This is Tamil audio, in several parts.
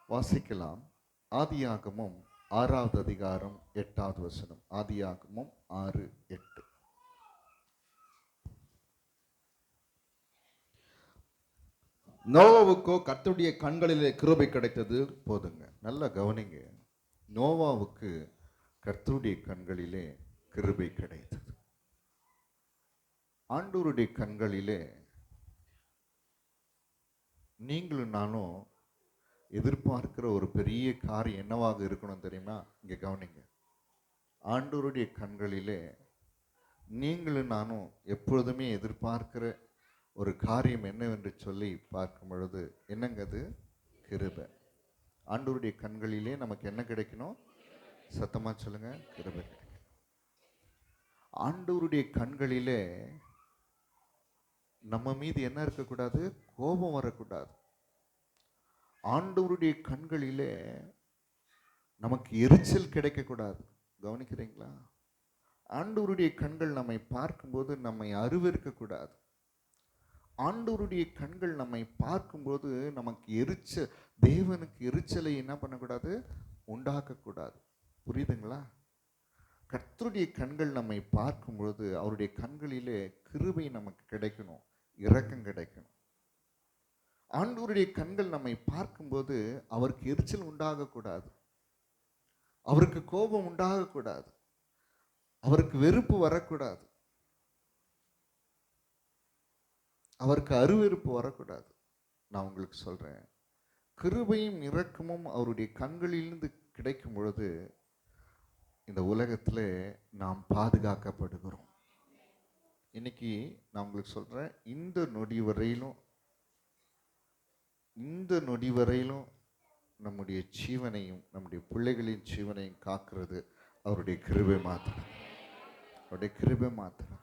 வாசிக்கலாம். ஆதியாகமம் 6வது அதிகாரம் 8வது வசனம். ஆதியாகமம் 6:8. நோவாவுக்கோ கர்த்தருடைய கண்களிலே கிருபை கிடைத்தது. போதுங்க, நல்லா கவனிங்க. நோவாவுக்கு கர்த்தருடைய கண்களிலே கிருபை கிடைத்தது. ஆண்டவருடைய கண்களிலே நீங்களும் நானும் எதிர்பார்க்கிற ஒரு பெரிய காரியம் என்னவாக இருக்கணும் தெரியுமா? இங்க கவனிங்க. ஆண்டவருடைய கண்களிலே நீங்களும் நானும் எப்பொழுதுமே எதிர்பார்க்கிற ஒரு காரியம் என்னவென்று சொல்லி பார்க்கும் பொழுது என்னங்க அது? கிருபை. ஆண்டவருடைய கண்களிலே நமக்கு என்ன கிடைக்கணும்? சத்தமா சொல்லுங்க, கிருபை கிடைக்கணும். ஆண்டவருடைய கண்களிலே நம்ம மீது என்ன இருக்கக்கூடாது? கோபம் வரக்கூடாது. ஆண்டவருடைய கண்களிலே நமக்கு எரிச்சல் கிடைக்கக்கூடாது. கவனிக்கிறீங்களா? ஆண்டவருடைய கண்கள் நம்மை பார்க்கும்போது நம்மை அருவருக்கக்கூடாது. ஆண்டவருடைய கண்கள் நம்மை பார்க்கும்போது நமக்கு தேவனுக்கு எரிச்சலை என்ன பண்ணக்கூடாது? உண்டாக்கக்கூடாது. புரியுதுங்களா? கர்த்தருடைய கண்கள் நம்மை பார்க்கும்பொழுது அவருடைய கண்களிலே கிருபை நமக்கு கிடைக்கணும், இரக்கம் கிடைக்கணும். ஆண்டவருடைய கண்கள் நம்மை பார்க்கும்போது அவருக்கு எரிச்சல் உண்டாகக்கூடாது, அவருக்கு கோபம் உண்டாகக்கூடாது, அவருக்கு வெறுப்பு வரக்கூடாது, அவருக்கு அருவெறுப்பு வரக்கூடாது. நான் உங்களுக்கு சொல்றேன், கிருபையும் இரக்கமும் அவருடைய கண்களிலிருந்து கிடைக்கும் பொழுது இந்த உலகத்துல நாம் பாதுகாக்கப்படுகிறோம். இன்னைக்கு நான் உங்களுக்கு சொல்றேன், இந்த நொடி வரையிலும் நம்முடைய ஜீவனையும் நம்முடைய பிள்ளைகளின் ஜீவனையும் காக்கிறது அவருடைய கிருபை மாத்திரம். அவருடைய கிருபை மாத்திரம்.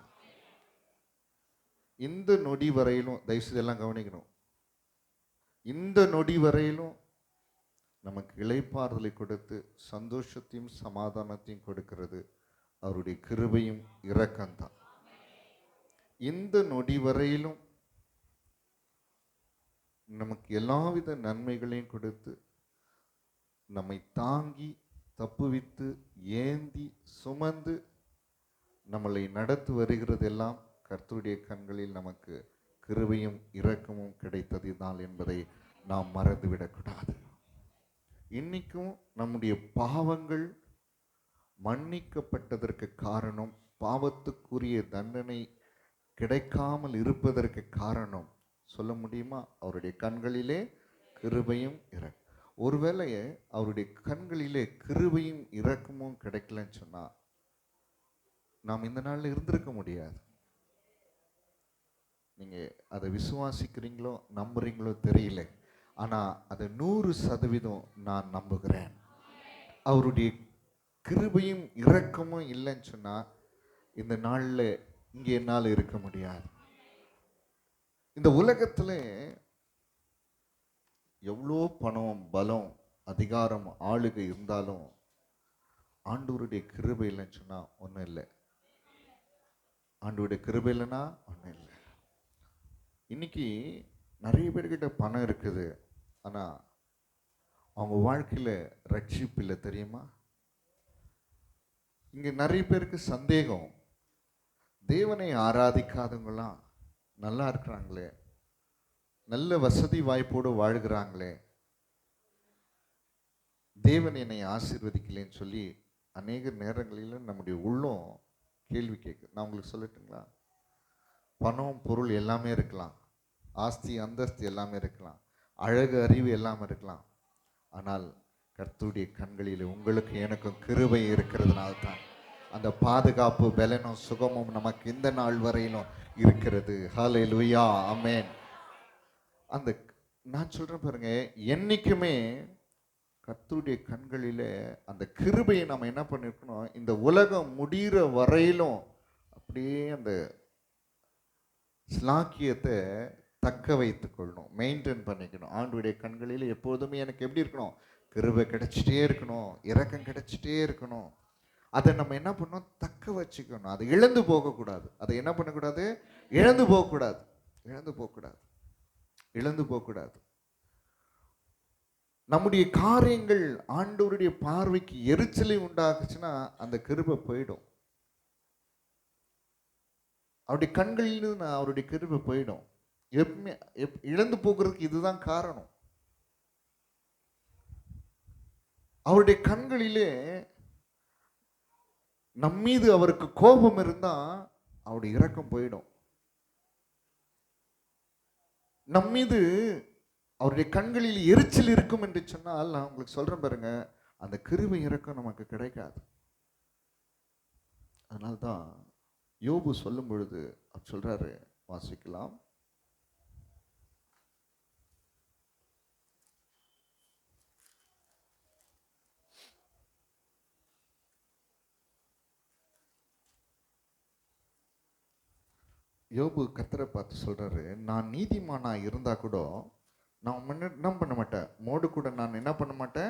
இந்த நொடி வரையிலும் தயவுசெய்து எல்லாம் கவனிக்கணும். இந்த நொடி வரையிலும் நமக்கு இளைப்பாறுதலை கொடுத்து சந்தோஷத்தையும் சமாதானத்தையும் கொடுக்கிறது அவருடைய கிருபையும் இரக்கம்தான். இந்த நொடி வரையிலும் நமக்கு எல்லாவித நன்மைகளையும் கொடுத்து நம்மை தாங்கி தப்புவித்து ஏந்தி சுமந்து நம்மளை நடத்தி வருகிறதெல்லாம் கர்த்தருடைய கண்களில் நமக்கு கிருபையும் இரக்கமும் கிடைத்ததுதான் என்பதை நாம் மறந்துவிடக்கூடாது. இன்னைக்கும் நம்முடைய பாவங்கள் மன்னிக்கப்பட்டதற்கு காரணம், பாவத்துக்குரிய தண்டனை கிடைக்காமல் இருப்பதற்கு காரணம் சொல்ல முடியுமா? அவருடைய கண்களிலே கிருபையும் இரக்கம். ஒருவேளை அவருடைய கண்களிலே கிருபையும் இரக்கமும் கிடைக்கலன்னு சொன்னா நாம் இந்த நாளில் இருந்திருக்க முடியாது. நீங்க அதை விசுவாசிக்கிறீங்களோ நம்புறீங்களோ தெரியல, ஆனா அதை 100% நான் நம்புகிறேன். அவருடைய கிருபையும் இரக்கமும் இல்லைன்னு சொன்னா இந்த நாளில் இங்க என்னால் இருக்க முடியாது. இந்த உலகத்துல எவ்வளோ பணம், பலம், அதிகாரம், ஆளுகை இருந்தாலும் ஆண்டவருடைய கிருபை இல்லைன்னு சொன்னா ஒன்றும் இல்லை. ஆண்டவருடைய கிருபை இல்லைன்னா ஒன்றும் இல்லை. இன்னைக்கு நிறைய பேர்கிட்ட பணம் இருக்குது, ஆனா அவங்க வாழ்க்கையில ரட்சிப்பு இல்லை, தெரியுமா? இங்க நிறைய பேருக்கு சந்தேகம், தேவனை ஆராதிக்காதவங்களாம் நல்லா இருக்கிறாங்களே, நல்ல வசதி வாய்ப்போடு வாழ்கிறாங்களே, தேவன் என்னை ஆசீர்வதிக்கலேன்னு சொல்லி அநேக நேரங்களில் நம்முடைய உள்ளம் கேள்வி கேட்கு. நான் உங்களுக்கு சொல்லட்டுங்களா? பணம், பொருள் எல்லாமே இருக்கலாம், ஆஸ்தி அந்தஸ்து எல்லாமே இருக்கலாம், அழகு அறிவு எல்லாமே இருக்கலாம், ஆனால் கர்த்தருடைய கண்களில் உங்களுக்கு எனக்கும் கிருபை இருக்கிறதுனால்தான் அந்த பாதுகாப்பு, பலனும், சுகமும் நமக்கு இந்த நாள் வரையிலும் இருக்கிறது. ஹல்லேலூயா, ஆமென். அந்த நான் சொல்றேன் பாருங்க, என்னைக்குமே கர்த்தருடைய கண்களிலே அந்த கிருபையை நம்ம என்ன பண்ணிருக்கணும், இந்த உலகம் முடிகிற வரையிலும் அப்படியே அந்த ஸ்லாக்கியத்தை தக்க வைத்துக் கொள்ளணும், மெயின்டைன் பண்ணிக்கணும். ஆண்டவருடைய கண்களில் எப்போதுமே எனக்கு எப்படி இருக்கணும்? கிருபை கிடைச்சிட்டே இருக்கணும், இரக்கம் கிடைச்சிட்டே இருக்கணும். அதை நம்ம என்ன பண்ணணும்? தக்க வச்சுக்கணும். அதை இழந்து போகக்கூடாது. அதை என்ன பண்ணக்கூடாது? இழந்து போகக்கூடாது. இழந்து போகக்கூடாது. நம்முடைய காரியங்கள் ஆண்டவருடைய பார்வைக்கு எரிச்சலை உண்டாக்குச்சுன்னா அந்த கிருபை போயிடும். அவருடைய கண்களில் அவருடைய கிருபை போயிடும். எப்பவுமே இழந்து போகிறதுக்கு இதுதான் காரணம். அவருடைய கண்களிலே நம்மீது அவருக்கு கோபம் இருந்தா அவருடைய இரக்கம் போயிடும். நம்மீது அவருடைய கண்களில் எரிச்சல் இருக்கும் என்று சொன்னால், நான் உங்களுக்கு சொல்றேன் பாருங்க, அந்த கிருபை இரக்கம் நமக்கு கிடைக்காது. அதனால்தான் யோபு சொல்லும் பொழுது அவர் சொல்றாரு, வாசிக்கலாம். யோபு கர்த்தரை பார்த்து சொல்றாரு, நான் நீதிமானா இருந்தா கூட நான் என்ன பண்ண மாட்டேன், மோடு கூட நான் என்ன பண்ண மாட்டேன்,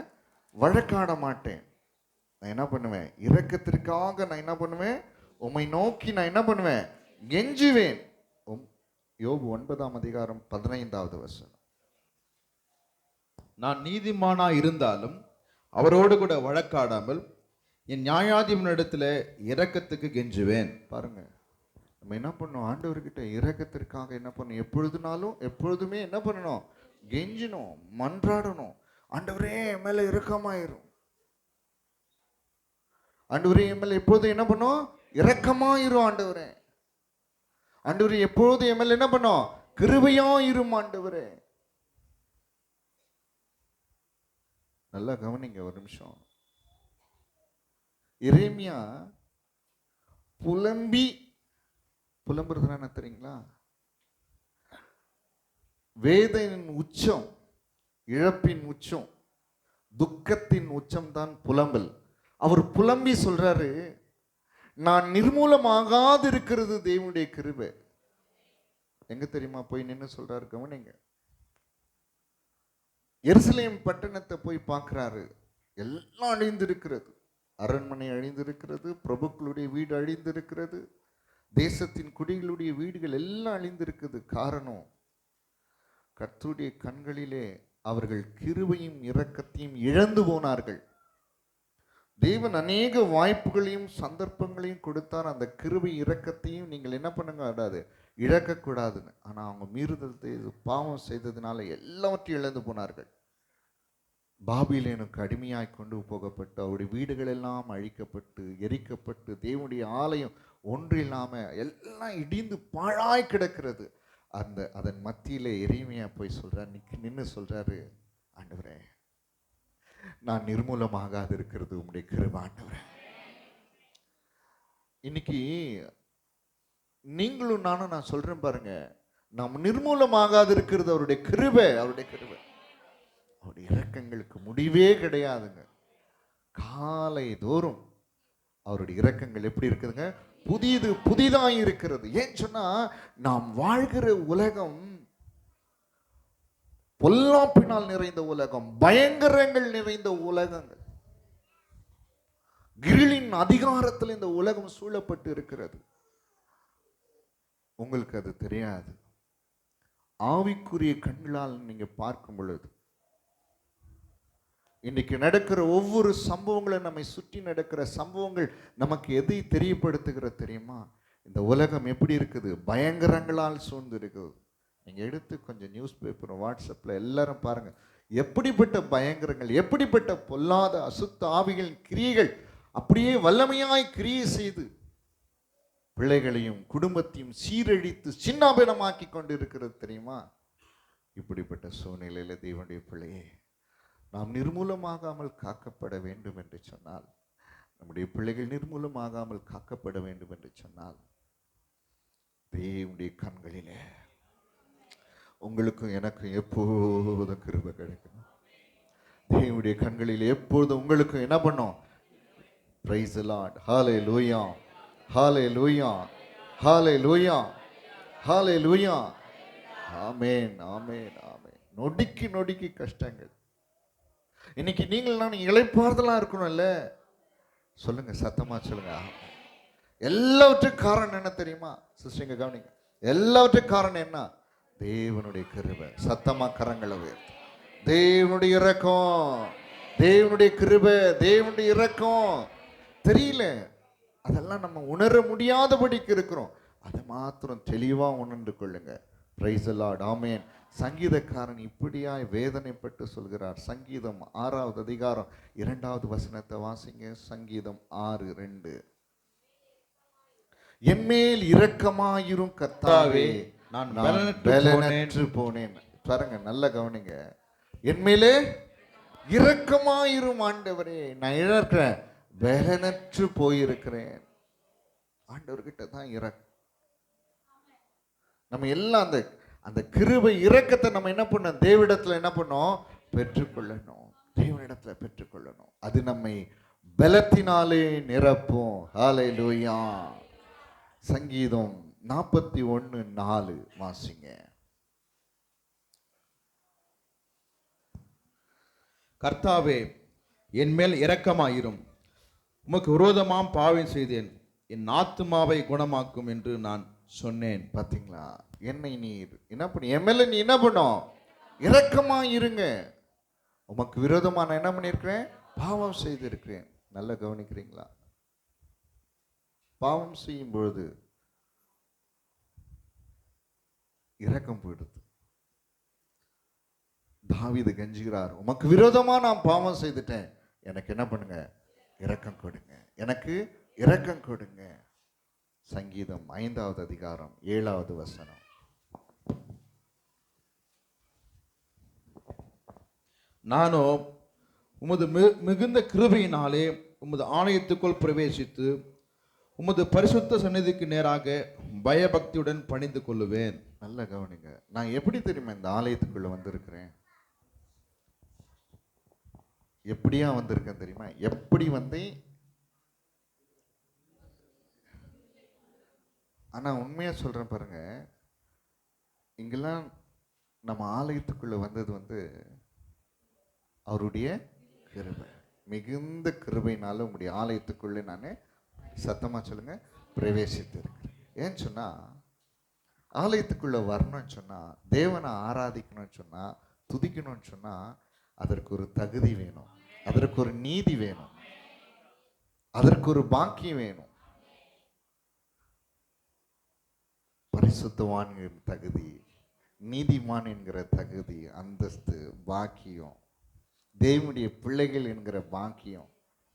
வழக்காட மாட்டேன். நான் என்ன பண்ணுவேன், இரக்கத்திற்காக நான் என்ன பண்ணுவேன், உம்மை நோக்கி நான் என்ன பண்ணுவேன், கெஞ்சுவேன். யோபு 9:15 வசனம். நான் நீதிமானா இருந்தாலும் அவரோடு கூட வழக்காடாமல் என் நியாயாதிபதியிடத்தில் இரக்கத்துக்கு கெஞ்சுவேன். பாருங்க, நம்ம என்ன பண்ணணும், ஆண்டவர்கிட்ட இரக்கத்திற்காக என்ன பண்ணணும், எப்பொழுதுமே என்ன பண்ணணும், கெஞ்சணும், மன்றாடணும். ஆண்டவரே என் மேல இரக்கமாயிரும். ஆண்டவரே என் மேல எப்பொழுதும் என்ன பண்ணும், இரக்கமாயிரும். ஆண்டவரே ஆண்டவரே எப்பொழுதும் என் மேல என்ன பண்ணும், கிருபையாயிரும். ஆண்டவரே நல்லா கவனிங்க ஒரு நிமிஷம். எரேமியா புலம்புறதுனா என்ன தெரியுங்களா? வேதனையின் உச்சம், இழப்பின் உச்சம், துக்கத்தின் உச்சம் தான் புலம்பல். அவர் புலம்பி சொல்றாரு, நான் நிர்மூலமாகாது இருக்கிறது தேவனுடைய கிருபை. எங்க தெரியுமா போய் நின்று சொல்றாரு, கவனிங்க. எருசலேம் பட்டணத்தை போய் பார்க்கிறாரு, எல்லாம் அழிந்திருக்கிறது. அரண்மனை அழிந்திருக்கிறது, பிரபுக்களுடைய வீடு அழிந்திருக்கிறது, தேசத்தின் குடிகளுடைய வீடுகள் எல்லாம் அழிந்திருக்குது. காரணம், கர்த்தருடைய கண்களிலே அவர்கள் கிருபையும் இரக்கத்தையும் இழந்து போனார்கள். தேவன் அநேக வாய்ப்புகளையும் சந்தர்ப்பங்களையும் கொடுத்தார், அந்த கிருபை இரக்கத்தையும் நீங்கள் என்ன பண்ணுங்க, அடாது இழக்கக்கூடாதுன்னு. ஆனால் அவங்க மீறுதல் செய்து பாவம் செய்ததுனால எல்லாவற்றையும் இழந்து போனார்கள். பாபிலேனுக்கு அடிமையாய் கொண்டு போகப்பட்டு அவருடைய வீடுகள் எல்லாம் அழிக்கப்பட்டு எரிக்கப்பட்டு தேவனுடைய ஆலயம் ஒன்று இல்லாமல் எல்லாம் இடிந்து பாழாய் கிடக்கிறது. அதன் மத்தியிலே எரேமியா போய் சொல்றார், நின்று சொல்றாரு, ஆண்டவரே நான் நிர்மூலமாகாது இருக்கிறது உம்முடைய கிருபை. ஆண்டவரே இன்னைக்கு நீங்களும் நானும் நான் சொல்றேன் பாருங்க, நாம் நிர்மூலமாகாது இருக்கிறது அவருடைய கிருபை. அவருடைய இரக்கங்களுக்கு முடிவே கிடையாதுங்க. காலை தோறும் அவருடைய இரக்கங்கள் எப்படி இருக்குதுங்க, புதிதாய் இருக்கிறது. ஏன் சொன்னா, நாம் வாழ்கிற உலகம் பொல்லாப்பினால் நிறைந்த உலகம், பயங்கரங்கள் நிறைந்த உலகங்கள், இருளின் அதிகாரத்தில் இந்த உலகம் சூழப்பட்டு இருக்கிறது. உங்களுக்கு அது தெரியாது. ஆவிக்குரிய கண்களால் நீங்க பார்க்கும் பொழுது இன்னைக்கு நடக்கிற ஒவ்வொரு சம்பவங்களும், நம்மை சுற்றி நடக்கிற சம்பவங்கள் நமக்கு எதை தெரியப்படுத்துகிற தெரியுமா? இந்த உலகம் எப்படி இருக்குது, பயங்கரங்களால் சூழ்ந்து இருக்குது. நீங்க எடுத்து கொஞ்சம் நியூஸ் பேப்பர், வாட்ஸ்அப்ல எல்லாரும் பாருங்க, எப்படிப்பட்ட பயங்கரங்கள், எப்படிப்பட்ட பொல்லாத அசுத்த ஆவிகளின் கிரியைகள் அப்படியே வல்லமையாய் கிரியை செய்து பிள்ளைகளையும் குடும்பத்தையும் சீரழித்து சின்னாபினமாக்கி கொண்டு இருக்கிறது தெரியுமா? இப்படிப்பட்ட சூழ்நிலையில தேவனுடைய பிள்ளையே, நாம் நிர்மூலமாகாமல் காக்கப்பட வேண்டும் என்று சொன்னால், நம்முடைய பிள்ளைகள் நிர்மூலமாகாமல் காக்கப்பட வேண்டும் என்று சொன்னால், தேவனுடைய கண்களிலே உங்களுக்கும் எனக்கும் எப்போதும் கிருபை கிடைக்கணும். தேவனுடைய கண்களில் எப்பொழுதும் உங்களுக்கும் என்ன பண்ணும்? Praise the Lord. Hallelujah, hallelujah, hallelujah, hallelujah. Amen, amen, amen. நொடிக்கு கஷ்டங்கள். இன்னைக்கு நீங்கள் நான் இளைப்பாறுதலா இருக்கணும்ல, சொல்லுங்க, சத்தமா சொல்லுங்க. எல்லாவற்றுக்கும் காரணம் என்ன தெரியுமா சிஸ்டர்? கவனிங்க, எல்லாவற்றுக்கும் காரணம் என்ன? தேவனுடைய கிருபை. சத்தமா கரங்களை உயர்த்து. தேவனுடைய இரக்கம், தேவனுடைய கிருபை, தேவனுடைய இரக்கம் தெரியல. அதெல்லாம் நம்ம உணர முடியாதபடிக்கு இருக்கிறோம். அதை மாத்திரம் தெளிவா உணர்ந்து கொள்ளுங்க. Praise the Lord. ஆமென். சங்கீதக்காரன் இப்படியாய் வேதனைப்பட்டு சொல்கிறார். சங்கீதம் 6வது அதிகாரம் 2வது வசனத்தை வாசிங்க. சங்கீதம் 6:2. என்மேல் இரக்கமாயிரும் கர்த்தாவே, நான் நான் பலனற்று போனேன். பாருங்க, நல்ல கவனிங்க. என்மேலே இரக்கமாயிரும் ஆண்டவரே, நான் இழக்கிறேன், பலனற்று போயிருக்கிறேன். ஆண்டவர்கிட்ட தான் இரக்கம். நம்ம எல்லாம் அந்த அந்த கிருபை இரக்கத்தை நம்ம என்ன பண்ணோம்? தேவனிடத்துல என்ன பண்ணோம்? பெற்றுக்கொள்ளணும். தேவனிடத்துல பெற்றுக்கொள்ளணும். அது நம்மை பலத்தினாலே நிரப்பும். ஹல்லேலூயா. சங்கீதம் 41:4 வாசிங்க. கர்த்தாவே, என் மேல் இரக்கமாயிரும். உமக்கு விரோதமாம் பாவம் செய்தேன், என் ஆத்துமாவை குணமாக்கும் என்று நான் சொன்னேன். பாத்தீங்களா? என்னை நீர் என்ன பண்ணி, என் மேல நீ என்ன பண்ணும்? இரக்கமா இருங்க. உமக்கு விரோதமா நான் என்ன பண்ணியிருக்கிறேன்? பாவம் செய்திருக்கிறேன். நல்லா கவனிக்கிறீங்களா? பாவம் செய்யும் பொழுது இரக்கம் போயிடுது. தாவீது கெஞ்சுகிறார், உமக்கு விரோதமா நான் பாவம் செய்துட்டேன், எனக்கு என்ன பண்ணுங்க? இரக்கம் கொடுங்க, எனக்கு இரக்கம் கொடுங்க. சங்கீதம் 5வது அதிகாரம் 7வது வசனம். நானோ உமது மிகுந்த கிருபையினாலே உமது ஆலயத்துக்குள் பிரவேசித்து உமது பரிசுத்த சந்நிதிக்கு நேராக பயபக்தியுடன் பணிந்து கொள்ளுவேன். நல்ல கவனிங்க. நான் எப்படி தெரியுமா இந்த ஆலயத்துக்குள்ள வந்திருக்கிறேன்? எப்படியா வந்திருக்கேன் தெரியுமா? எப்படி வந்தேன்? ஆனா உண்மையா சொல்றேன் பாருங்க, இங்கெல்லாம் நம்ம ஆலயத்துக்குள்ள வந்தது அவருடைய கிருபை, மிகுந்த கிருபையினால உங்களுடைய ஆலயத்துக்குள்ளே நான் சத்தமா சொல்லுங்க பிரவேசித்து இருக்கிறேன். ஏன்னு சொன்னா, ஆலயத்துக்குள்ள வரணும்னு சொன்னா, தேவனை ஆராதிக்கணும்னு சொன்னா, துதிக்கணும்னு சொன்னா, அதற்கு ஒரு தகுதி வேணும், அதற்கு ஒரு நீதி வேணும், அதற்கு ஒரு பாக்கியம் வேணும். பரிசுத்தவான் என்கிற தகுதி, நீதிமான் என்கிற தகுதி, அந்தஸ்து, பாக்கியம், தேவனுடைய பிள்ளைகள் என்கிற பாக்கியம்.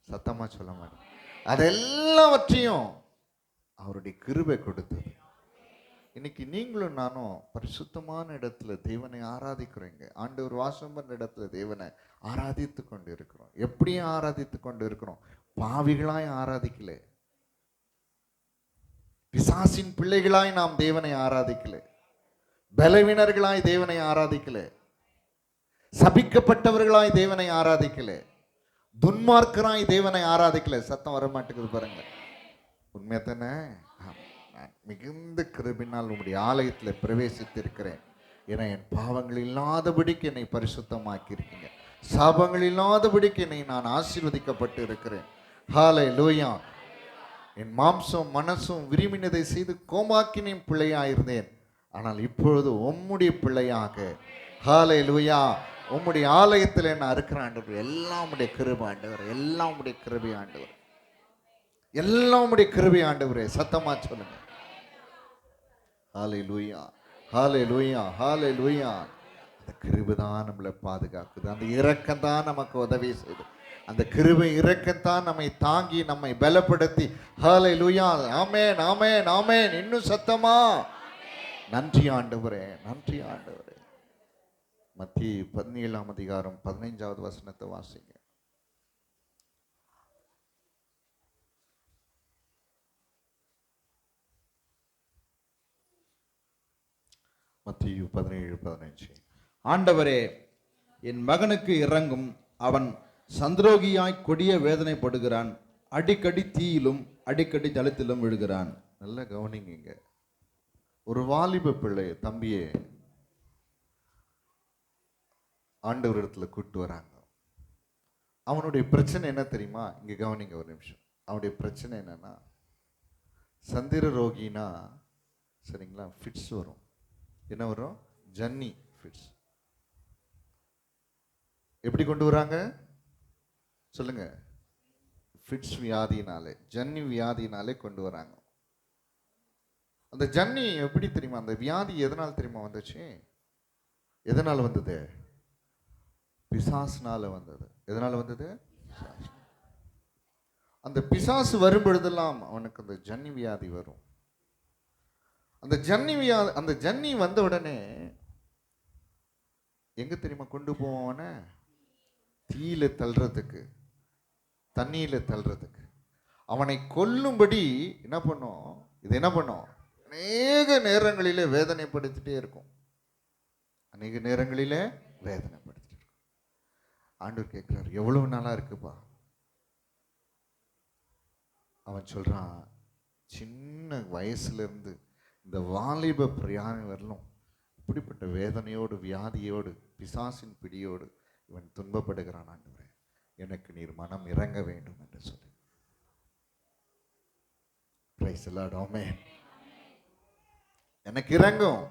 சத்தமா சொல்ல மாட்டேன். அதெல்லாவற்றையும் அவருடைய கிருபை கொடுத்தது. இன்னைக்கு நீங்களும் நானும் பரிசுத்தமான இடத்துல தேவனை ஆராதிக்கிறோங்க. ஆண்டவர் வாசம் பண்ண இடத்துல தேவனை ஆராதித்து கொண்டு இருக்கிறோம். எப்படியும் ஆராதித்து கொண்டு இருக்கிறோம். பாவிகளாய் ஆராதிக்கல, பிசாசின் பிள்ளைகளாய் நாம் தேவனை ஆராதிக்கல, பலவீனர்களாய் தேவனை ஆராதிக்கல, சபிக்கப்பட்டவர்களாய் தேவனை ஆராதிக்கல, துன்மார்க்கராய் தேவனை ஆராதிக்கல. சத்தம் வர மாட்டேங்குது பாருங்க. உண்மையா தானே? மிகுந்த கிருபினால் உம்முடைய ஆலயத்தில் பிரவேசித்து இருக்கிறேன். ஏன்னா என் பாவங்கள் இல்லாதபடிக்கு என்னை பரிசுத்தமாக்கி இருக்கீங்க. சாபங்கள் இல்லாதபடிக்கு என்னை நான் ஆசீர்வதிக்கப்பட்டு இருக்கிறேன். ஹல்லேலூயா. என் மாம்சம் மனசும் விரும்பினதை செய்து கோமாக்கினின் பிள்ளையாயிருந்தேன். ஆனால் இப்பொழுது உம்முடைய பிள்ளையாக, ஹல்லேலூயா, உம்முடைய ஆலயத்தில் என்ன இருக்கிற ஆண்டவர். எல்லாம் உம்முடைய கிருபை ஆண்டவர், எல்லாம் உம்முடைய கிருபை ஆண்டவர், எல்லாம் உம்முடைய கிருபை ஆண்டவரே. சத்தமா சொல்லுங்க. ஹல்லேலூயா, ஹல்லேலூயா, ஹல்லேலூயா. அந்த கிருபை தான் நம்மளை பாதுகாக்குது. அந்த இரக்கம் தான் நமக்கு உதவி செய்யுது. அந்த கிருபை இரக்கத்தான் நம்மை தாங்கி நம்மை பலப்படுத்தி. ஹல்லேலூயா. ஆமென், ஆமென், ஆமென். இன்னும் சத்தமா நன்றி ஆண்டவரே, நன்றி ஆண்டவரே. மத்திய 17ஆம் அதிகாரம் 15வது வசனத்தை வாசிங்க. மத்திய 17:15. ஆண்டவரே, என் மகனுக்கு இறங்கும், அவன் சந்திரோகியாய் கொடிய வேதனைப்படுகிறான், அடிக்கடி தீயிலும் அடிக்கடி ஜலத்திலும் விழுகிறான். நல்ல கவனிங்க. ஒரு வாலிப பிள்ளை தம்பியே ஆண்டவர் இடத்துல கூட்டு வராங்க. அவனுடைய பிரச்சனை என்ன தெரியுமா? இங்க கவனிங்க ஒரு நிமிஷம். அவனுடைய பிரச்சனை என்னன்னா, சந்திர ரோகினா, சரிங்களா, ஃபிட்ஸ் வரும். என்ன வரும்? ஜன்னி ஃபிட்ஸ். எப்படி கொண்டு வராங்க சொல்லுங்க? ஃபிட்ஸ் வியாதினாலே, ஜன்னி வியாதினாலே கொண்டு வராங்க. அந்த ஜன்னி எப்படி தெரியுமா? அந்த வியாதி எதனால் தெரியுமா வந்துச்சு? எதனால் வந்தது? பிசாசுனால வந்தது. எதனால வந்தது? அந்த பிசாசு வரும் பொழுதெல்லாம் அவனுக்கு அந்த ஜன்னி வியாதி வரும். அந்த ஜன்னி வந்த உடனே எங்க தெரியுமா கொண்டு போவான? தீயில தள்ளுறதுக்கு, தண்ணியில தள்ளுறதுக்கு, அவனை கொல்லும்படி என்ன பண்ணும்? இது என்ன பண்ணும்? அநேக நேரங்களிலே வேதனைப்படுத்திட்டே இருக்கும். அநேக நேரங்களிலே வேதனைப்படுத்திட்டு இருக்கும். ஆண்டவர் கேட்கிறார், எவ்வளவு நாளா இருக்குப்பா? அவன் சொல்றான், சின்ன வயசுல இருந்து இந்த வாலிப பிரயாணம் வரலும் இப்படிப்பட்ட வேதனையோடு, வியாதியோடு, பிசாசின் பிடியோடு இவன் துன்பப்படுகிறான். ஆண்டவரே, எனக்கு நீர் மனம் இறங்க வேண்டும் என்று சொல்லி. Praise the Lord. ஆமென். எனக்கு இறங்கும்,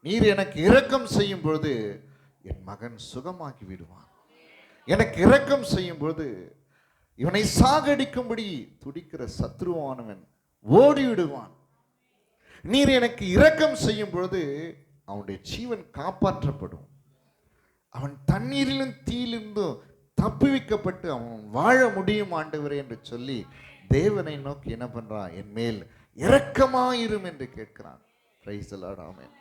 நீர் எனக்கு இரக்கம் செய்யும் பொழுது என் மகன் சுகமாக்கி விடுவான். எனக்கு இரக்கம் செய்யும் பொழுது இவனை சாகடிக்கும்படி துடிக்கிற சத்ருவானவன் ஓடிவிடுவான். நீர் எனக்கு இரக்கம் செய்யும் பொழுது அவனுடைய ஜீவன் காப்பாற்றப்படும். அவன் தண்ணீரிலும் தீயிலிருந்தும் தப்புவிக்கப்பட்டு அவன் வாழ முடியும் ஆண்டவரே என்று சொல்லி தேவனை நோக்கி என்ன பண்றான்? என் மேல் இரக்கமாயிரும் என்று கேட்கிறான். Praise the Lord. ஆமென்.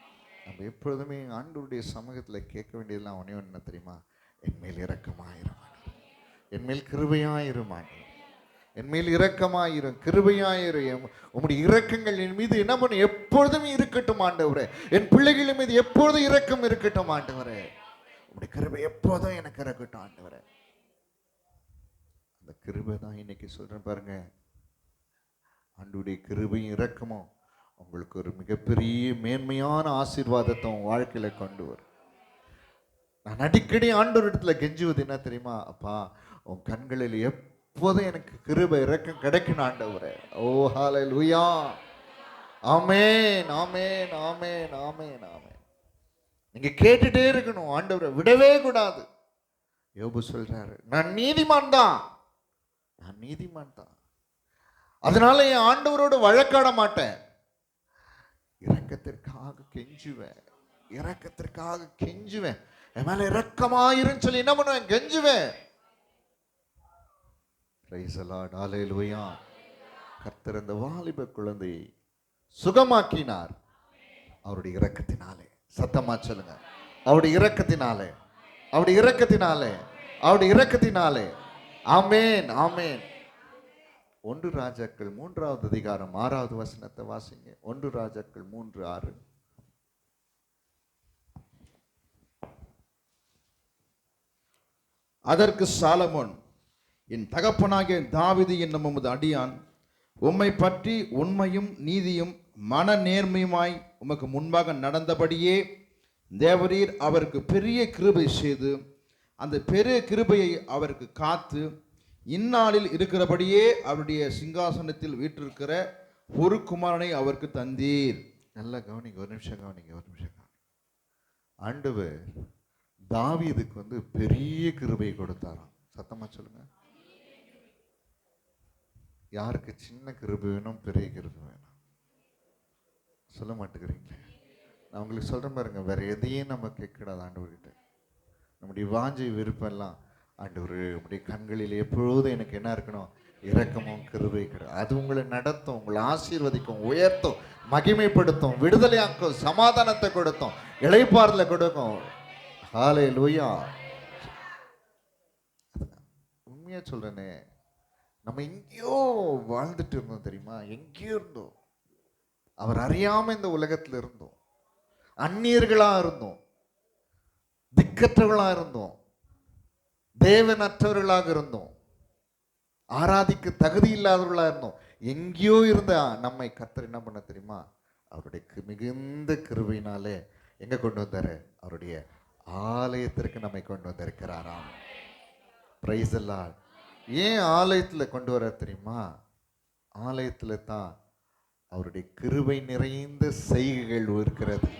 நம்ம எப்பொழுதுமே ஆண்டவருடைய சமூகத்தில் கேட்க வேண்டியதெல்லாம் அவனே என்ன தெரியுமா? என் மேல் இரக்கமாயிரும், என் மேல் கிருபையாயிரும், என் மேல் இரக்கமாயிரும், கிருபையாயிரும். உம்முடைய இரக்கங்கள் என் மீது என்ன பண்ணும்? எப்பொழுதும் இருக்கட்டும் ஆண்டவரே. என் பிள்ளைகளின் மீது எப்பொழுதும் இரக்கம் இருக்கட்டும் ஆண்டவரே. உம்முடைய கிருபை எப்போதும் எனக்கு இருக்கட்டும் ஆண்டவரே. அந்த கிருபை தான் இன்னைக்கு சொல்றேன் பாருங்க. ஆண்டவருடைய கிருபையும் இரக்கமும் உங்களுக்கு ஒரு மிகப்பெரிய மேன்மையான ஆசீர்வாதத்தை உன் வாழ்க்கையில கொண்டு வரும். நான் அடிக்கடி ஆண்டவரிடத்துல கெஞ்சுவது என்ன தெரியுமா? அப்பா, உன் கண்களில் எப்போதும் எனக்கு கிருபை இரக்கம் கிடைக்கணும் ஆண்டவரே. ஓ ஹல்லேலூயா. ஆமென், ஆமென், ஆமென், ஆமென், ஆமென். நீங்க கேட்டுட்டே இருக்கணும், ஆண்டவரை விடவே கூடாது. யோபு சொல்றாரு, நான் நீதிமான் தான், நான் நீதிமான் தான், அதனால என் ஆண்டவரோடு வழக்காட மாட்டேன், இரக்கத்திற்காக கெஞ்சுவேன், இரக்கத்திற்காக கெஞ்சுவேன், என் மேல இரக்கமாயிருன்னு சொல்லி என்ன பண்ணுவேன்? கெஞ்சுவேன். Praise the Lord. ஹல்லேலூயா. கர்த்தர் அந்த வாலிப குழந்தையை சுகமாக்கினார் அவருடைய இரக்கத்தினாலே. சத்தமா சொல்லுங்க, அவருடைய இரக்கத்தினாலே, அவருடைய இரக்கத்தினாலே, அவருடைய இரக்கத்தினாலே. ஆமென், ஆமென். 1 ராஜாக்கள் 3வது அதிகாரம் 6வது வசனத்தை வாசிங்க. 1 ராஜாக்கள் 3:6. அதற்கு சாலமோன், என் தகப்பனாகிய தாவீது என்னும் உமது அடியான் உம்மை பற்றி உண்மையும் நீதியும் மன நேர்மையுமாய் உமக்கு முன்பாக நடந்தபடியே தேவரீர் அவருக்கு பெரிய கிருபை செய்து அந்த பெரிய கிருபையை அவருக்கு காத்து இந்நாளில் இருக்கிறபடியே அவருடைய சிங்காசனத்தில் வீற்றிருக்கிற ஒரு குமாரனை அவருக்கு தந்தீர். நல்லா கவனிங்க, ஒரு நிமிஷம் கவனிங்க, ஒரு நிமிஷம் கவனிங்க. ஆண்டவர் தாவீதுக்கு பெரிய கிருபை கொடுத்தாராம். சத்தமா சொல்லுங்க. யாருக்கு சின்ன கிருபை வேணும், பெரிய கிருபை வேணும்? சொல்ல மாட்டேங்கிறீங்களே. நான் உங்களுக்கு சொல்றேன் பாருங்க, வேற எதையும் நம்ம கேட்கக்கூடாது ஆண்டவர்கிட்ட. நம்முடைய வாஞ்சை விருப்பம் எல்லாம், ஆண்டவர் உங்களுடைய கண்களில் எப்பொழுதும் எனக்கு என்ன இருக்கணும்? இரக்கமும் கிருபை கிடையாது. அது உங்களை நடத்தும், உங்களை ஆசீர்வதிக்கும், உயர்த்தும், மகிமைப்படுத்தும், விடுதலையாக்கும், சமாதானத்தை கொடுத்தும், இளைப்பாறுதலை கொடுக்கும். ஹல்லேலூயா. உண்மையா சொல்றேனே, நம்ம எங்கேயோ வாழ்ந்துட்டு இருந்தோம் தெரியுமா? எங்கேயோ இருந்தோம், அவர் அறியாம இந்த உலகத்துல இருந்தோம், அந்நியர்களா இருந்தோம், திக்கற்றவர்களா இருந்தோம், தேவனற்றவர்களாக இருந்தோம், ஆராதிக்க தகுதி இல்லாதவர்களா இருந்தோம். எங்கேயோ இருந்த நம்மை கர்த்தர் என்ன பண்ண தெரியுமா? அவருடைய மிகுந்த கிருபையினாலே எங்க கொண்டு வந்தாரு? அவருடைய ஆலயத்திற்கு நம்மை கொண்டு வந்திருக்கிறாராம். Price the Lord. ஏன் ஆலயத்தில் கொண்டு வர தெரியுமா? ஆலயத்தில் தான் அவருடைய கிருபை நிறைந்த செய்கைகள் இருக்கிறது.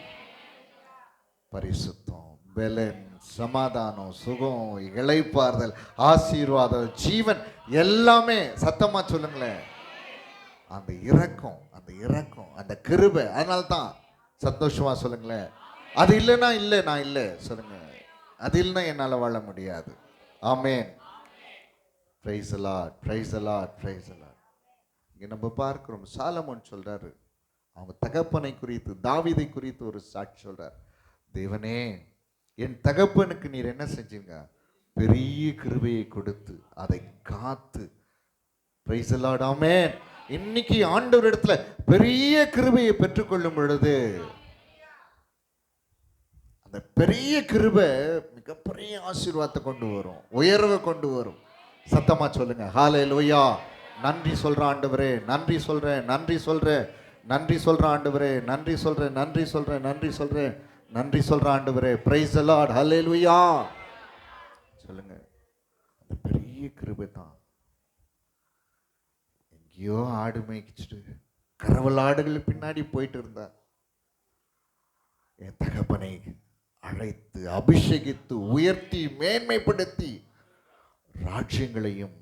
பரிசுத்தம், பலன், சமாதானம், சுகம், இளைப்பாறுதல், ஆசீர்வாதம், ஜீவன் எல்லாமே. சத்தமா சொல்லுங்களேன். அந்த இரக்கம், அந்த இரக்கம், அந்த கிருபை. அதனால தான் சந்தோஷமா சொல்லுங்களேன். அது இல்லைன்னா இல்லை, நான் இல்லை சொல்லுங்க. அது இல்லைன்னா என்னால் வாழ முடியாது. Amen. Praise the Lord, praise the Lord, praise the Lord. இங்கே நம்ம பார்க்கிறோம், சாலமோன் சொல்றாரு, அவங்க தகப்பனை குறித்து, தாவீதை குறித்து ஒரு சாட்சி சொல்றார். தேவனே, என் தகப்பனுக்கு நீர் என்ன செஞ்சீங்க? பெரிய கிருபையை கொடுத்து அதை காத்து. பிரைஸ் தி லார்ட், ஆமென். இன்னைக்கு ஆண்டவர் இடத்துல பெரிய கிருபையை பெற்றுக்கொள்ளும் பொழுது அந்த பெரிய கிருபை மிகப்பெரிய ஆசீர்வாதத்தை கொண்டு வரும், உயர்வை கொண்டு வரும். சத்தமா சொல்லுங்க ஹல்லேலூயா. நன்றி சொல்றேன் ஆண்டவரே, நன்றி சொல்றேன், நன்றி சொல்றேன், நன்றி சொல்றேன் ஆண்டவரே, நன்றி சொல்றேன், நன்றி சொல்றேன், நன்றி சொல்றேன், நன்றி சொல்றேன் ஆண்டவரே. பிரைஸ் தி லார்ட், ஹல்லேலூயா சொல்லுங்க. அந்த பெரிய கிருபை தான். எங்கேயோ ஆடு மேய்ச்சிட்டு கரவல் ஆடுகள் பின்னாடி போயிட்டு இருந்தா என் தகப்பனை அழைத்து அபிஷேகித்து உயர்த்தி மேன்மைப்படுத்தி ராஜ்யங்களையும்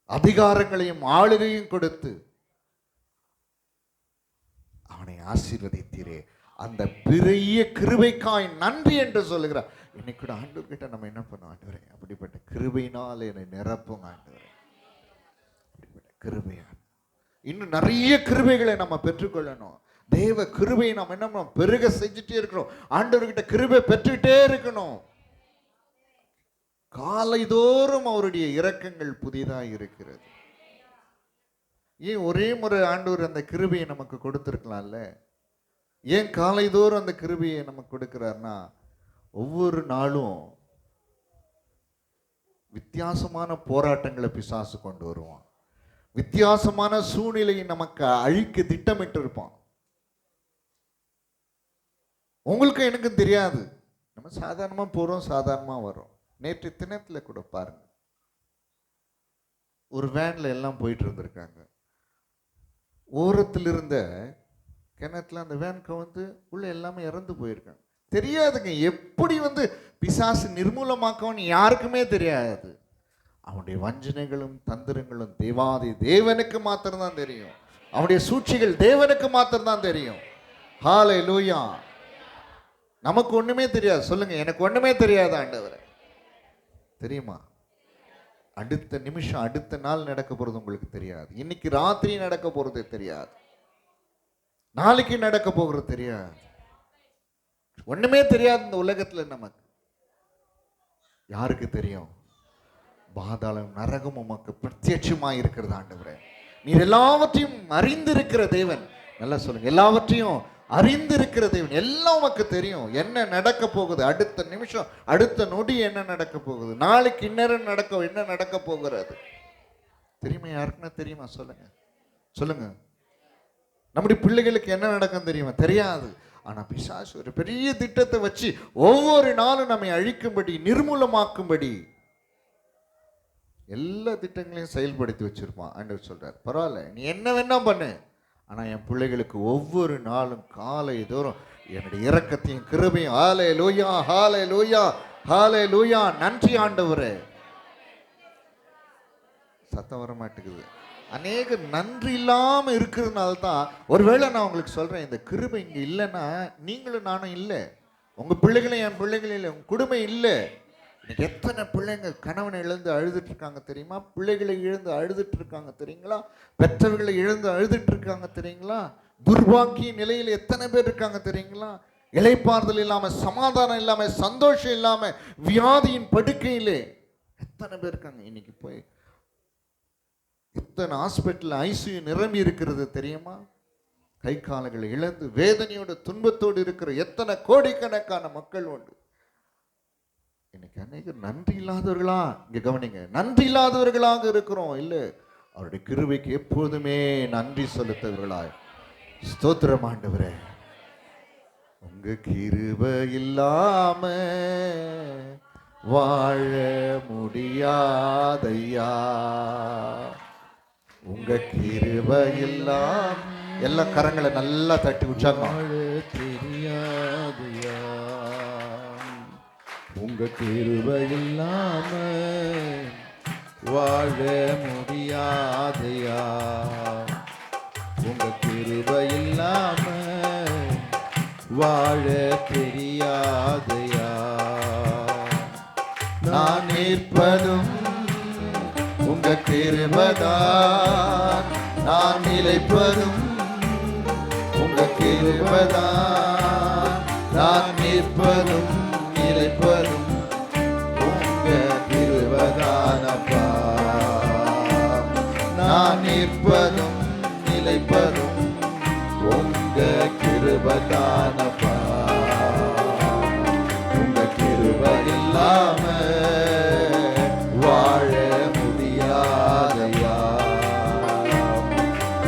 அதிகாரங்களையும் ஆளுகையும் கொடுத்து அவனை ஆசீர்வதித்தீரே. அந்த பெரிய கிருபைக்காய் நன்றி என்று சொல்லுகிறார். இன்னைக்கு கூட ஆண்டவர் கிட்ட நம்ம என்ன பண்ணோம்? ஆண்டவரே, அப்படிப்பட்ட கிருபையினால் என்னை நிரப்புங்க ஆண்டவரே. அப்படிப்பட்ட கிருபையா இன்னும் நிறைய கிருபைகளை நம்ம பெற்றுக்கொள்ளணும். தேவ கிருபையை நம்ம என்ன பண்ணணும்? பெருக செஞ்சுட்டே இருக்கிறோம். ஆண்டவர்கிட்ட கிருபை பெற்றுக்கிட்டே இருக்கணும். காலைதோறும் அவருடைய இரக்கங்கள் புதிதாக இருக்கிறது. ஏன் ஒரே முறை ஆண்டவர் அந்த கிருபையை நமக்கு கொடுத்திருக்கலாம்ல? ஏன் காலைதோறும் அந்த கிருபையை நமக்கு கொடுக்கிறார்னா, ஒவ்வொரு நாளும் வித்தியாசமான போராட்டங்களை பிசாசு கொண்டு வருவான். வித்தியாசமான சூழ்நிலையை நமக்கு அழிக்க திட்டமிட்டு இருப்பான். உங்களுக்கு எனக்கும் தெரியாது, நம்ம சாதாரணமா போறோம், சாதாரணமா வரோம். நேற்று தினத்துல கூட பாருங்க, ஒரு வேன்ல எல்லாம் போயிட்டு இருந்திருக்காங்க. ஓரத்தில் இருந்த கிணத்துல அந்த வேன் கவுந்து உள்ள எல்லாமே இறந்து போயிருக்காங்க. தெரியாதுங்க எப்படி பிசாசு நிர்மூலமாக்கவன்னு யாருக்குமே தெரியாது. அவனுடைய வஞ்சனைகளும் தந்திரங்களும் தேவாதி தேவனுக்கு மாத்திரம்தான் தெரியும். அவனுடைய சூழ்ச்சிகள் தேவனுக்கு மாத்திரம்தான் தெரியும். ஹல்லேலூயா. நமக்கு ஒண்ணுமே தெரியாது. சொல்லுங்க, எனக்கு ஒண்ணுமே தெரியாது ஆண்டவரே. தெரியுமா? அடுத்த நிமிஷம் அடுத்த நாள் நடக்க போறது உங்களுக்கு தெரியாது. இன்னைக்கு ராத்திரி நடக்க போறது தெரியாது. நாளைக்கு நடக்க போகிறது தெரியாது. ஒண்ணுமே தெரியாது இந்த உலகத்துல. நமக்கு யாருக்கு தெரியும்? பாதாளம் நரகம் உமக்கு பிரத்யட்சமா இருக்கிறது ஆண்டவரே. நீர் எல்லாவற்றையும் அறிந்திருக்கிற தேவன். நல்லா சொல்லுங்க, எல்லாவற்றையும் அறிந்திருக்கிற தேவன். எல்லாம் உமக்கு தெரியும். என்ன நடக்க போகுது, அடுத்த நிமிஷம் அடுத்த நொடி என்ன நடக்க போகுது, நாளைக்கு இந்நேரம் என்ன நடக்க போகிறது தெரியுமா? யாருக்குன்னா தெரியுமா? சொல்லுங்க சொல்லுங்க. நம்முடைய பிள்ளைகளுக்கு என்ன நடக்கும் தெரியுமா? தெரியாது. ஆனா பிசாசு ஒரு பெரிய திட்டத்தை வச்சு ஒவ்வொரு நாளும் நம்மை அழிக்கும்படி, நிர்மூலமாக்கும்படி எல்லா திட்டங்களையும் செயல்படுத்தி வச்சிருப்பான். ஆண்டவர் சொல்றார், பரவாயில்ல நீ என்ன வேணா பண்ணு, ஆனா என் பிள்ளைகளுக்கு ஒவ்வொரு நாளும் காலை தோறும் என்னுடைய இரக்கத்தையும் கிருபையும். ஹல்லேலூயா, ஹல்லேலூயா, ஹல்லேலூயா. நன்றி ஆண்டவரே. சத்தம் வர மாட்டேங்குது. அநேக நன்றி இல்லாம இருக்கிறதுனால தான். ஒருவேளை நான் உங்களுக்கு சொல்றேன், இந்த கிருபை இங்க இல்லைன்னா நீங்களும் நானும் இல்லை, உங்க பிள்ளைகளும் என் பிள்ளைகளும் இல்லை, உங்க குடும்பம் இல்லை. இன்னைக்கு எத்தனை பிள்ளைங்க கணவனை இழந்து அழுதுட்டு இருக்காங்க தெரியுமா? பிள்ளைகளை இழந்து அழுதுட்டு இருக்காங்க தெரியுங்களா? பெற்றவர்களை இழந்து அழுதுட்டு இருக்காங்க தெரியுங்களா? துர்பாக்கிய நிலையில் எத்தனை பேர் இருக்காங்க தெரியுங்களா? இளைப்பாறுதல் இல்லாம, சமாதானம் இல்லாம, சந்தோஷம் இல்லாம, வியாதியின் படுக்கையிலே எத்தனை பேர் இருக்காங்க. இன்னைக்கு போய் இத்தனை ஹாஸ்பிட்டல் ஐசியூ நிரம்பி இருக்கிறது தெரியுமா? கை கால்களை இழந்து வேதனையோட துன்பத்தோடு இருக்கிற எத்தனை கோடிக்கணக்கான மக்கள் உண்டு. இன்னைக்கு அநேக நன்றி இல்லாதவர்களா, இங்க கவனிங்க, நன்றி இல்லாதவர்களாக இருக்கிறோம். இல்ல, அவருடைய கிருபைக்கு எப்போதுமே நன்றி செலுத்தவர்களாய். ஸ்தோத்திரம் ஆண்டவரே. உங்க கிருபை இல்லாம வாழ முடியாதையா, உங்க கிருபை இல்லாம. எல்லா கரங்களை நல்லா தட்டி உற்சாகம். தெரியாதையா, உங்க உங்க கிருபை இல்லாம வாழ முடியாதையா, உங்க கிருபை இல்லாம வாழ தெரியாதையா. நான் நிற்பதும் உங்க கிருபைதான், நான் நிலைப்பதும் உங்க கிருபைதான், நான் நிற்பதும் நிலைப்பதும் உங்க கிருபைதானப்பா. நான் நிற்பதும் நிலைப்பதும் உங்க கிருபைதானப்பா. உங்க கிருபை இல்லாம வாழ முடியாதையா,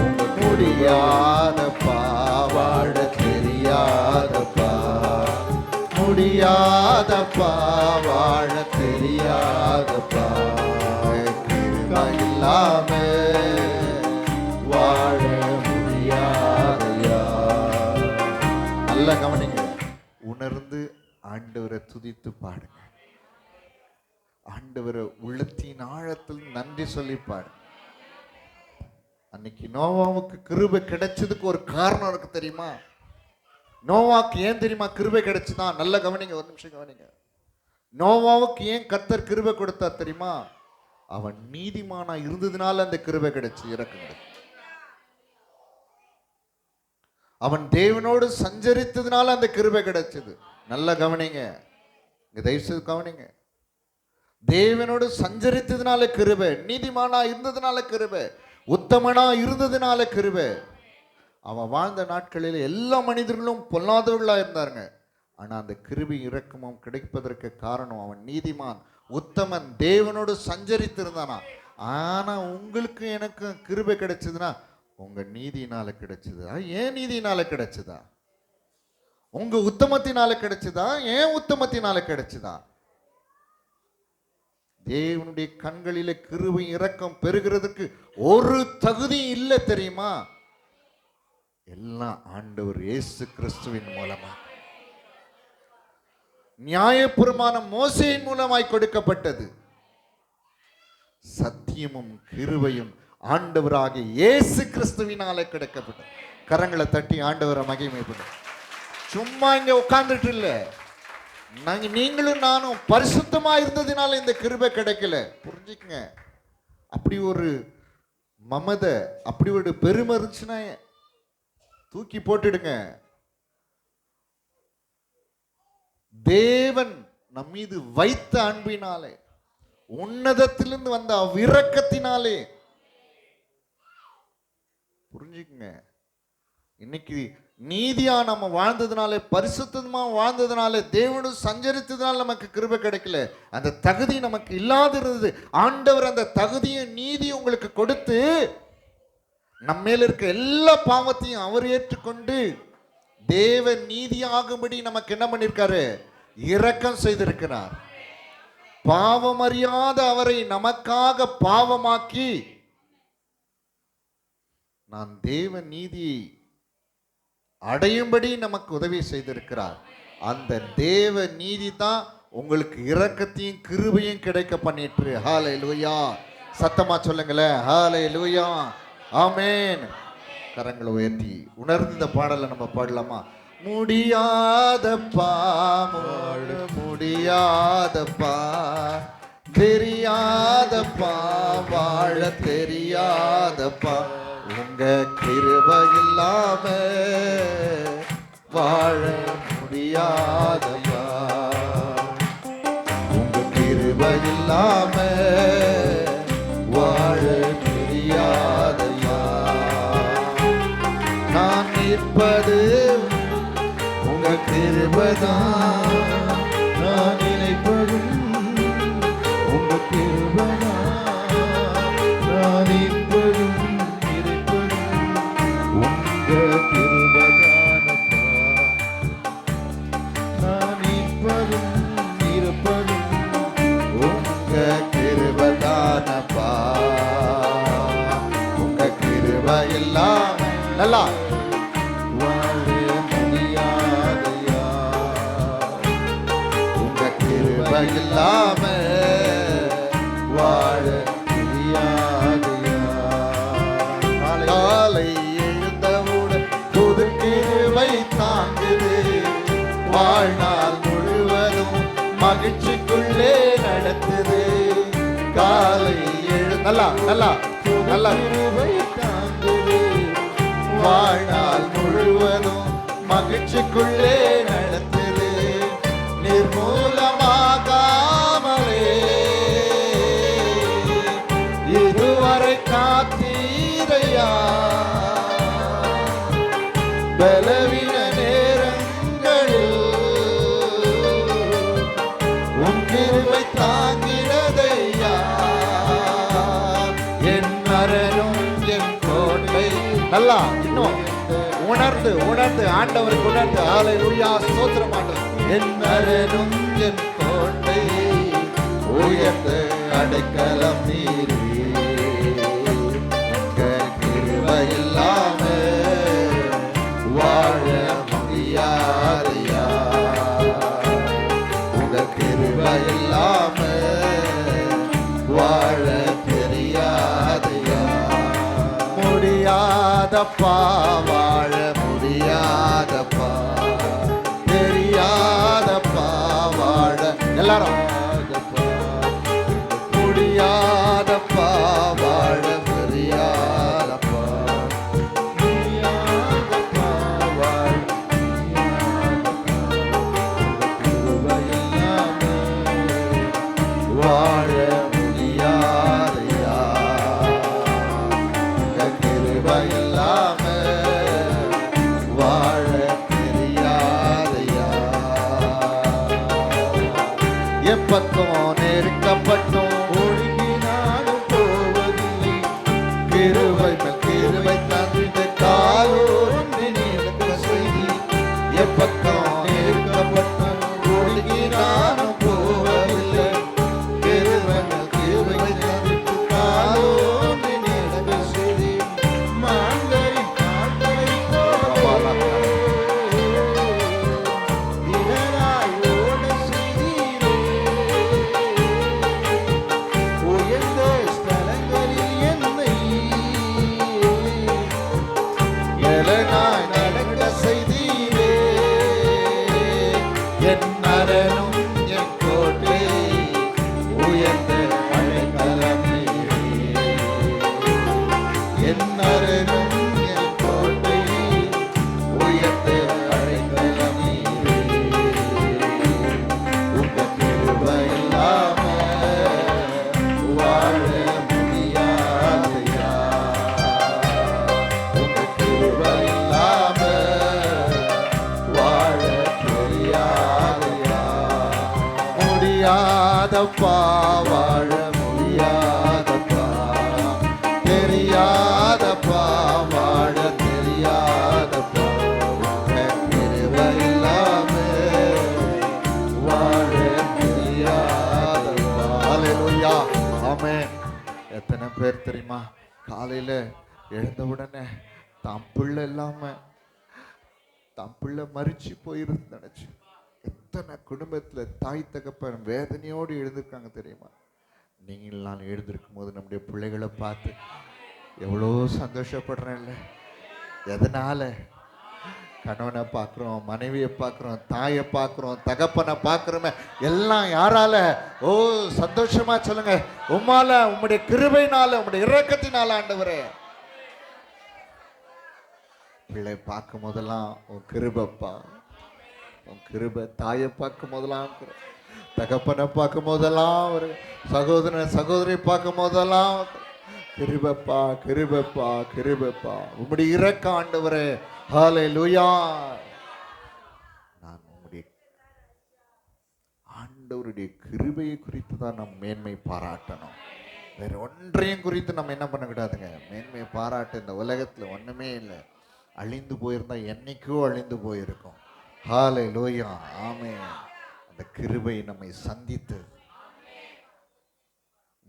உங்க முடியாதப்பா, வாழ தெரியாதப்பா, முடியாதப்பா, வாழ தெரியாதப்பா. கிருபை இல்லாம வாழ முடியாதையா. நல்ல கவனிங்க, உணர்ந்து ஆண்டவரை துதித்து பாடுங்க. ஆண்டவரை உள்ளத்தின் ஆழத்தில் நன்றி சொல்லி பாடுங்க. அன்னைக்கு நோவாவுக்கு கிருபை கிடைச்சதுக்கு ஒரு காரணம் இருக்கு தெரியுமா? நோவாவுக்கு ஏன் தெரியுமா கிருபை கிடைச்சுதான்? நல்ல கவனிங்க, ஒரு நிமிஷம் கவனிங்க. நோவாவுக்கு ஏன் கர்த்தர் கிருபை கொடுத்தார் தெரியுமா? அவன் நீதிமானா இருந்ததுனால அந்த கிருபை கிடைச்சு இறக்குங்க. அவன் தேவனோடு சஞ்சரித்ததுனால அந்த கிருபை கிடைச்சது. நல்ல கவனிங்க, இங்க தயவு செய்து கவனிங்க. தேவனோடு சஞ்சரித்ததுனால கிருபை, நீதிமானா இருந்ததுனால கிருபை, உத்தமனா இருந்ததுனால கிருபை. அவன் வாழ்ந்த நாட்களில் எல்லா மனிதர்களும் பொல்லாதவர்களா இருந்தாருங்க. ஆனா அந்த கிருபை இரக்கமும் கிடைப்பதற்கு காரணம் அவன் நீதிமான், உத்தமன், தேவனோடு சஞ்சரித்திருந்தானா. ஆனா உங்களுக்கு எனக்கு கிருபை கிடைச்சதுன்னா உங்க நீதினால கிடைச்சதா? ஏன் நீதினால கிடைச்சதா? உங்க உத்தமத்தினால கிடைச்சதா? ஏன் உத்தமத்தினால கிடைச்சதா? தேவனுடைய கண்களிலே கிருபை இரக்கம் பெறுகிறதுக்கு ஒரு தகுதி இல்லை தெரியுமா? எல்லாம் ஆண்டவர் இயேசு கிறிஸ்துவின் மூலமா, நியாயப்பிரமாணம் மோசேயின் மூலமாய் கொடுக்கப்பட்டது. சத்தியமும் கிருபையும் ஆண்டவராகிய இயேசு கிறிஸ்துவினாலே கிடைக்கப்பட்டது. கரங்களை தட்டி ஆண்டவரை மகிமைப்படும். சும்மா இங்க உட்கார்ந்துட்டு இல்ல, நீங்களும் நானும் பரிசுத்தமா இருந்ததினால இந்த கிருபை கிடைக்கல. புரிஞ்சுக்குங்க. அப்படி ஒரு மமதை, அப்படி ஒரு பெருமை இருந்துச்சுன்னா தூக்கி போட்டுடுங்க. தேவன் நம் மீது வைத்த அன்பினாலே, உன்னதத்திலிருந்து வந்த அவ்விரக்கத்தினாலே, புரிஞ்சுக்குங்க. இன்னைக்கு நீதியா நம்ம வாழ்ந்ததுனாலே, பரிசுத்தமா வாழ்ந்ததுனாலே, தேவனோடு சஞ்சரித்ததுனால நமக்கு கிருபை கிடைக்கல. அந்த தகுதி நமக்கு இல்லாது இருந்தது. ஆண்டவர் அந்த தகுதியை நீதியை உங்களுக்கு கொடுத்து நம்ம மேல இருக்க எல்லா பாவத்தையும் அவர் ஏற்றுக்கொண்டு தேவ நீதியாகும்படி நமக்கு என்ன பண்ணிருக்காரு? இரக்கம் செய்திருக்கிறார். பாவம் அறியாத அவரை நமக்காக பாவமாக்கி நான் தேவ நீதியை அடையும்படி நமக்கு உதவி செய்திருக்கிறார். அந்த தேவ நீதி தான் உங்களுக்கு இரக்கத்தையும் கிருபையும் கிடைக்க பண்ணிட்டு. ஹல்லேலூயா. சத்தமா சொல்லுங்களேன், ஹல்லேலூயா, ஆமென். கரங்களை உயர்த்தி உணர்ந்து இந்த பாடலை நம்ம பாடலாமா? முடியாதப்பா, முடியாதப்பா, தெரியாதப்பா, வாழ தெரியாதப்பா, உங்க கிருபை இல்லாம வாழ முடியாதப்பா, உங்க கிருபை இல்லாம வாழ முடியாதப்பா. நான் நிற்பது உங்க கிருபைதான், நான் நினைப்பதும் உங்க கிருபைதான், நான் நிற்பதும் உங்க கிருபைதானப்பா, நான் நிற்பதும் இருப்பதும் உங்க கிருபைதானப்பா, உங்க கிருபை எல்லாம் நல்லா வாழ முடியாதையா, உங்க கிருபை வாழ தெரியாதையா. காலை எழுந்தவுடன் புது கிருபை தாங்குது, வாழ்நாள் முழுவதும் மகிழ்ச்சிக்குள்ளே நடத்துது. காலை நல்லா நல்லா நல்லா கிருபை தாங்குது, வாழ்நாள் முழுவதும் மகிழ்ச்சிக்குள்ளே நடத்துது. நிர்மூலமாகாமலே இதுவரை காத்தீரையா, பலவீன நேரங்களில் உன் கிருபை தாங்கினதையா. என் அரணும் என் கோட்டை. நல்லா இன்னும் உணர்ந்து உணர்ந்து ஆண்டவருக்கு உணர்ந்து ஹல்லேலூயா ஸ்தோத்திரம் ஆண்டவரே. என் அரணும் என் கோட்டை, உயர்ந்த அடைக்கலம் நீரே. கிருபை இல்லாம வாழ முடியாதையா, உங்க கிருபை இல்லாம வாழ தெரியாதையா. முடியாதப்பா வாழ முடியாதப்பா, தெரியாதப்பா வாழ எல்லாரும் முடியாதப்பா வாழ தெரியாதப்பா, முடியாதப்பா வாழ வாழ முடியாதையா, கிருபை இல்லாம வாழ தெரியாதையா. எப்பக்கம் நெருக்கப்பட்டும் ஒழுங்கினாலும் போவதில்லை, கிருபை மேல் கிருபை தந்து காலோன்றி நிற்க செய்தி. எப்பக்கம் நெருக்கப்பட்டும் ஒழுங்கினாலும் போவதில்லை, கிருபை மேல் கிருபை தந்து காலோன்றி நிற்க செய்தி. மாந்தரின் காந்தரை போல திடராய் ஓட செய்தீரே. உயர்ந்த ஸ்தலங்களில் என்னை எழனாய் நடக்க செய்தீரே. என் அரணும் என் கோட்டை, உயர்ந்த அடைக்கலம் நீரே. என் அரணும் என் கோட்டை, உயர்ந்த அடைக்கலம் நீரே. உங்க கிருபை இல்லாம வாழ முடியாதையா, உங்க கிருபை இல்லாம வாழ தெரியாதையா. முடியாதப்பா வாழ முடியாதப்பா, தெரியாதப்பா வாழ தெரியாதப்பா, உங்க கிருபை இல்லாம வாழ தெரியாதப்பா. ஹல்லேலூயா ஆமென். எத்தனை பேர் தெரியுமா காலையில எழுந்த உடனே தான் பிள்ளை இல்லாம தான் பிள்ளை மரிச்சு போயிருந்து நினைச்சு எத்தனை குடும்பத்துல தாய் தகப்பன் வேதனையோடு எழுந்திருக்காங்க தெரியுமா. நீங்களாம் எழுந்திருக்கும் போது நம்முடைய பிள்ளைகளை பார்த்து எவ்வளோ சந்தோஷப்படுறேன்ல. எதனால? கணவனை பார்க்குறோம், மனைவியை பார்க்குறோம், தாயை பார்க்குறோம், தகப்பனை பார்க்குறோமே, எல்லாம் யாரால? ஓ சந்தோஷமா சொல்லுங்க, உம்மால, உம்முடைய கிருபையினால, உம்முடைய இரக்கத்தினால ஆண்டவரே. பிள்ளை பார்க்கும் போதெல்லாம் உன் கிருபப்பா, உன் கிருபை. தாயை பார்க்கும் போதெல்லாம், தகப்பனை பார்க்கும் போதெல்லாம், ஒரு சகோதரன் சகோதரி பார்க்கும் போதெல்லாம் கிருபப்பா கிருபப்பா கிருபப்பா, உம்முடைய இரக்க ஆண்டவரே. ஹல்லேலூயா. நான் உம்முடைய ஆண்டவருடைய கிருபையை குறித்து தான் நம்ம மேன்மை பாராட்டணும். வேற ஒன்றையும் குறித்து நம்ம என்ன பண்ணக்கூடாதுங்க, மேன்மை பாராட்ட. இந்த உலகத்துல ஒண்ணுமே இல்லை. அழிந்து போயிருந்தா என்னைக்கோ அழிந்து போயிருக்கும். ஹல்லேலூயா ஆமென். அந்த கிருபை நம்மை சந்தித்து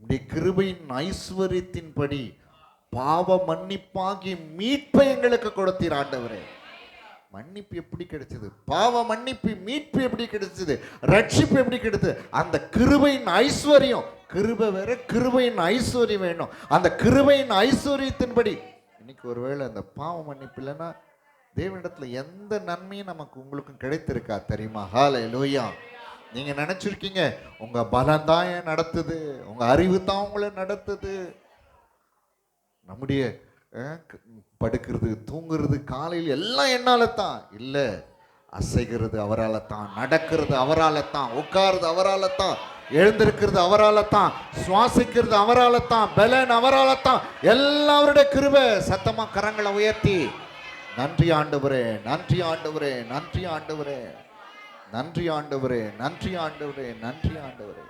உம்முடைய கிருபையின் ஐஸ்வரியத்தின்படி பாவ மன்னிப்பாகி மீட்பை எங்களுக்கு கொடுத்தீர் ஆண்டவரே. மன்னிப்பு எப்படி கிடைச்சது? பாவ மன்னிப்பு, மீட்பு எப்படி கிடைச்சது? ரட்சிப்பு எப்படி கிடைச்சது? அந்த கிருபையின் ஐஸ்வர்யம். கிருபை வேற, கிருபையின் ஐஸ்வர்யம் வேணும். அந்த கிருபையின் ஐஸ்வர்யத்தின்படி இன்னைக்கு ஒருவேளை அந்த பாவ மன்னிப்பு இல்லைன்னா தேவனிடத்துல எந்த நன்மையும் நமக்கு உங்களுக்கும் கிடைத்திருக்கா தெரியுமா? ஹல்லேலூயா. நீங்க நினைச்சிருக்கீங்க உங்க பலம் தான் ஏன் நடத்துது, உங்க அறிவு தான் உங்களை நடத்துது. நம்முடைய படுக்கிறது, தூங்குறது, காலையில் எல்லாம் என்னால தான் இல்ல. அசைகிறது அவரால் தான், நடக்கிறது அவரால் தான், உட்காருறது அவரால் தான், எழுந்திருக்கிறது அவரால் தான், சுவாசிக்கிறது அவரால் தான், பலன் அவரால் தான். எல்லாருடைய கிருபை. சத்தமா கரங்களை உயர்த்தி நன்றி ஆண்டவரே, நன்றி ஆண்டவரே, நன்றி ஆண்டவரே, நன்றி ஆண்டவரே, நன்றி ஆண்டவரே, நன்றி ஆண்டவரே.